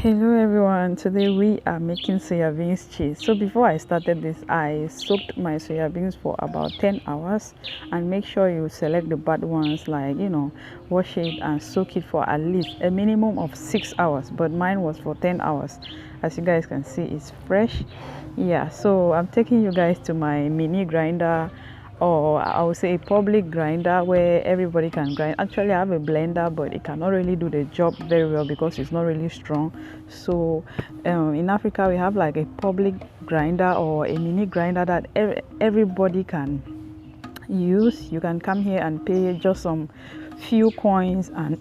Hello everyone, today we are making soya beans cheese. So before I started this, I soaked my soya beans for about 10 hours, and make sure you select the bad ones, like wash it and soak it for at least a minimum of 6 hours, but mine was for 10 hours. As you guys can see, it's fresh. Yeah, so I'm taking you guys to my mini grinder, or I would say a public grinder where everybody can grind. Actually, I have a blender, but it cannot really do the job very well because it's not really strong. So in Africa, we have like a public grinder or a mini grinder that everybody can use. You can come here and pay just some few coins and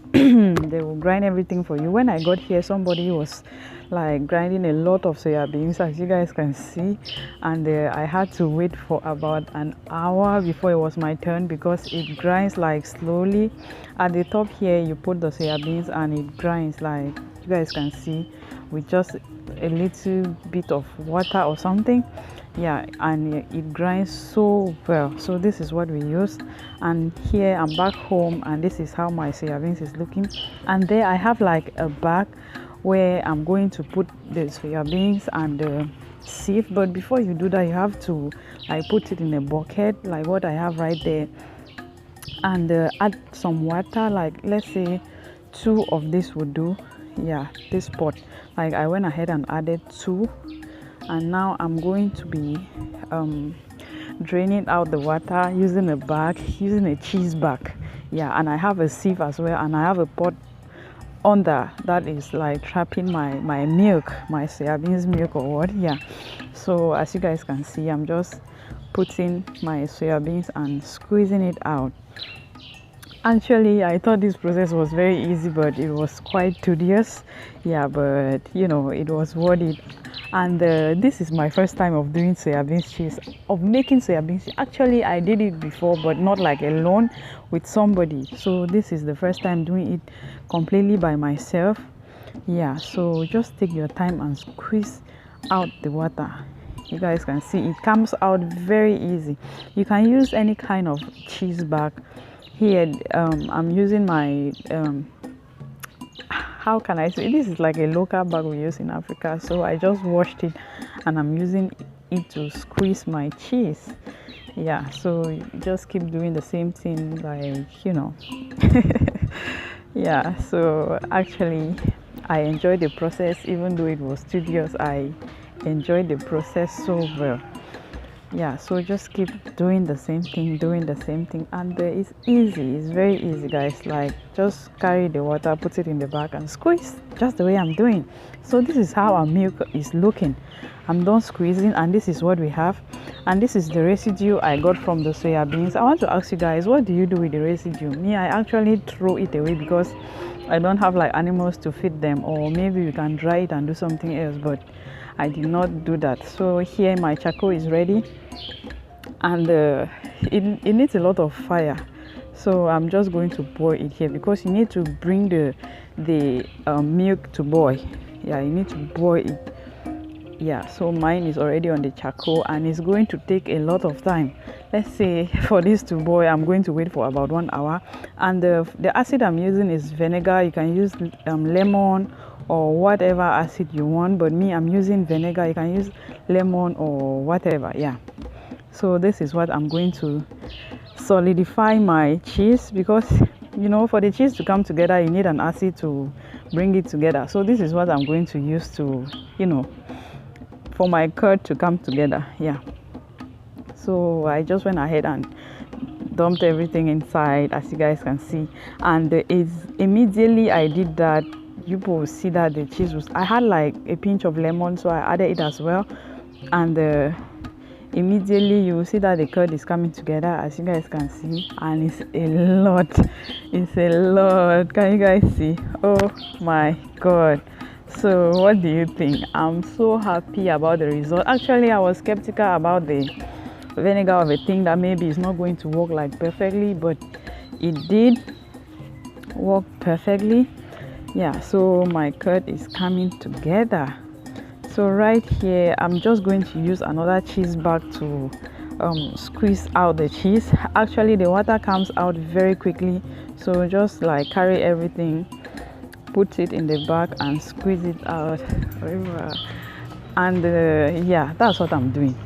they will grind everything for you. When I got here, somebody was like grinding a lot of soya beans, as you guys can see, and I had to wait for about an hour before it was my turn because it grinds like slowly. At the top here, you put the soya beans and it grinds, like you guys can see, with just a little bit of water or something. Yeah, and it grinds so well. So this is what we use. And here I'm back home, and this is how my soya beans is looking. And there I have like a bag where I'm going to put the soya beans and the sieve. But before you do that, you have to put it in a bucket like what I have right there, and add some water, like let's say 2 of this would do. Yeah, this pot, like I went ahead and added 2, and now I'm going to be draining out the water using a cheese bag. Yeah, and I have a sieve as well, and I have a pot under that is like trapping my milk, my soya beans milk or what. Yeah, so as you guys can see, I'm just putting my soya beans and squeezing it out. Actually, I thought this process was very easy, but it was quite tedious. Yeah, but it was worth it. And this is my first time of doing soya beans cheese, of making soya beans cheese. Actually, I did it before, but not like alone, with somebody. So this is the first time doing it completely by myself. Yeah, so just take your time and squeeze out the water. You guys can see it comes out very easy. You can use any kind of cheese bag. Here I'm using my how can I say, this is like a local bag we use in Africa, so I just washed it and I'm using it to squeeze my cheese. Yeah, so just keep doing the same thing, like yeah, so actually I enjoyed the process. Even though it was tedious, I enjoyed the process so well. Yeah, so just keep doing the same thing, and it's easy. It's very easy, guys. Like, just carry the water, put it in the bag and squeeze, just the way I'm doing. So this is how our milk is looking. I'm done squeezing, and this is what we have. And this is the residue I got from the soya beans. I want to ask you guys, what do you do with the residue? Me, I actually throw it away because I don't have like animals to feed them, or maybe you can dry it and do something else, but I did not do that. So here my charcoal is ready, and it needs a lot of fire. So I'm just going to boil it here, because you need to bring the milk to boil. Yeah, you need to boil it. Yeah, so mine is already on the charcoal, and it's going to take a lot of time. Let's say for this to boil, I'm going to wait for about 1 hour. And the acid I'm using is vinegar. You can use lemon or whatever acid you want, but me, I'm using vinegar. You can use lemon or whatever. Yeah, so this is what I'm going to solidify my cheese, because for the cheese to come together, you need an acid to bring it together. So this is what I'm going to use to for my curd to come together. Yeah, so I just went ahead and dumped everything inside, as you guys can see, and immediately I did that, you will see that the cheese was, I had like a pinch of lemon, so I added it as well, and immediately you will see that the curd is coming together, as you guys can see, and it's a lot. Can you guys see? Oh my god. So what do you think? I'm so happy about the result. Actually, I was skeptical about the vinegar of a thing, that maybe it's not going to work like perfectly, but it did work perfectly. Yeah, so my curd is coming together. So right here, I'm just going to use another cheese bag to squeeze out the cheese. Actually, the water comes out very quickly, so just like carry everything put it in the bag and squeeze it out. And yeah, that's what I'm doing.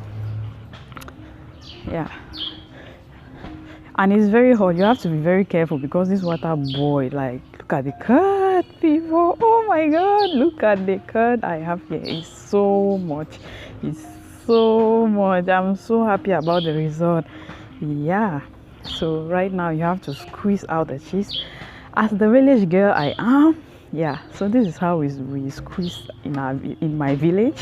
Yeah, and it's very hot. You have to be very careful because this water boil. Like, look at the curd, people. Oh my god, look at the curd I have here. It's so much. It's so much. I'm so happy about the result. Yeah, so right now you have to squeeze out the cheese. As the village girl I am, yeah, so this is how we squeeze in my village.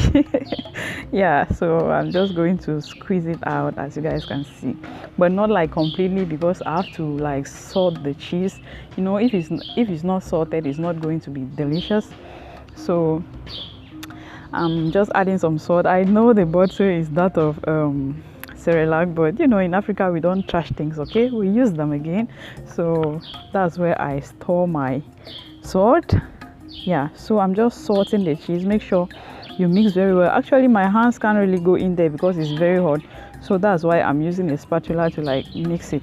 Yeah, so I'm just going to squeeze it out, as you guys can see, but not like completely, because I have to like salt the cheese. You know, if it's not salted, it's not going to be delicious. So I'm just adding some salt. I know the bottle is that of Cerelac, but you know, in Africa we don't trash things, okay? We use them again. So that's where I store my salt. Yeah, so I'm just salting the cheese. Make sure you mix very well. Actually, my hands can't really go in there because it's very hot, so that's why I'm using a spatula to like mix it.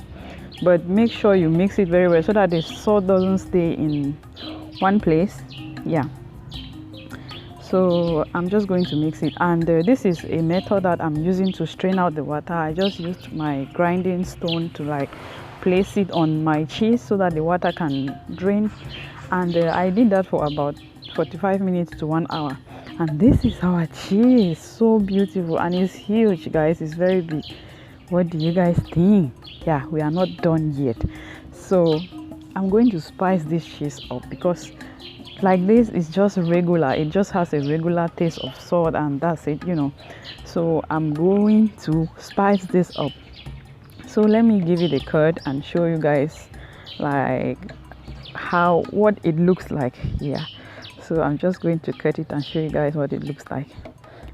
But make sure you mix it very well so that the salt doesn't stay in one place. Yeah, so I'm just going to mix it, and this is a method that I'm using to strain out the water. I just used my grinding stone to like place it on my cheese so that the water can drain, and I did that for about 45 minutes to 1 hour. And this is our cheese. So beautiful, and it's huge, guys. It's very big. What do you guys think? Yeah, we are not done yet. So I'm going to spice this cheese up, because like this is just regular. It just has a regular taste of salt, and that's it, you know. So I'm going to spice this up. So let me give you the curd and show you guys like what it looks like here. So I'm just going to cut it and show you guys what it looks like.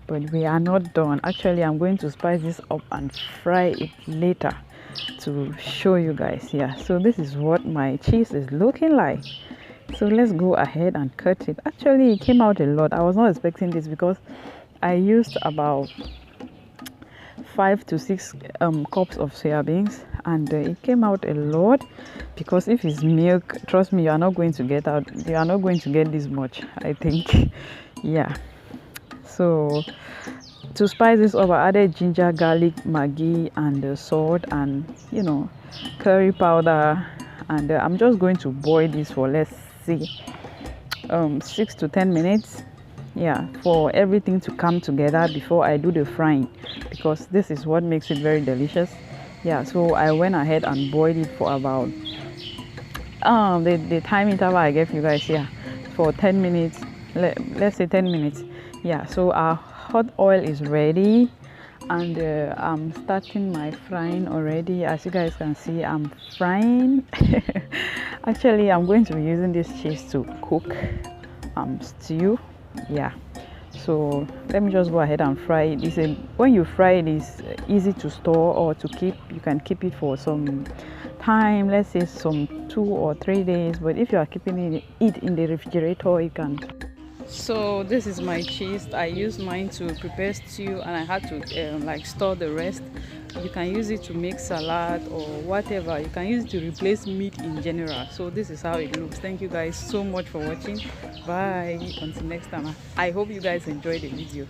But we are not done. Actually, I'm going to spice this up and fry it later to show you guys. Yeah, so this is what my cheese is looking like. So let's go ahead and cut it. Actually, it came out a lot. I was not expecting this because I used about 5 to 6 cups of soya beans, and it came out a lot, because if it's milk, trust me, you are not going to get this much, I think. Yeah, so to spice this up, I added ginger, garlic, maggi, and salt, and you know, curry powder, and I'm just going to boil this for, let's see, 6 to 10 minutes. Yeah, for everything to come together before I do the frying, because this is what makes it very delicious. Yeah, so I went ahead and boiled it for about the time interval I gave you guys here, for 10 minutes. Let's say 10 minutes. Yeah, so our hot oil is ready, and I'm starting my frying already. As you guys can see, I'm frying. Actually, I'm going to be using this cheese to cook stew. Yeah, so let me just go ahead and fry it. When you fry it, it's easy to store or to keep. You can keep it for some time, let's say some 2 or 3 days. But if you are keeping it in the refrigerator, you can. So this is my cheese. I used mine to prepare stew, and I had to like store the rest. You can use it to make salad or whatever. You can use it to replace meat in general. So this is how it looks. Thank you guys so much for watching. Bye, until next time. I hope you guys enjoyed the video.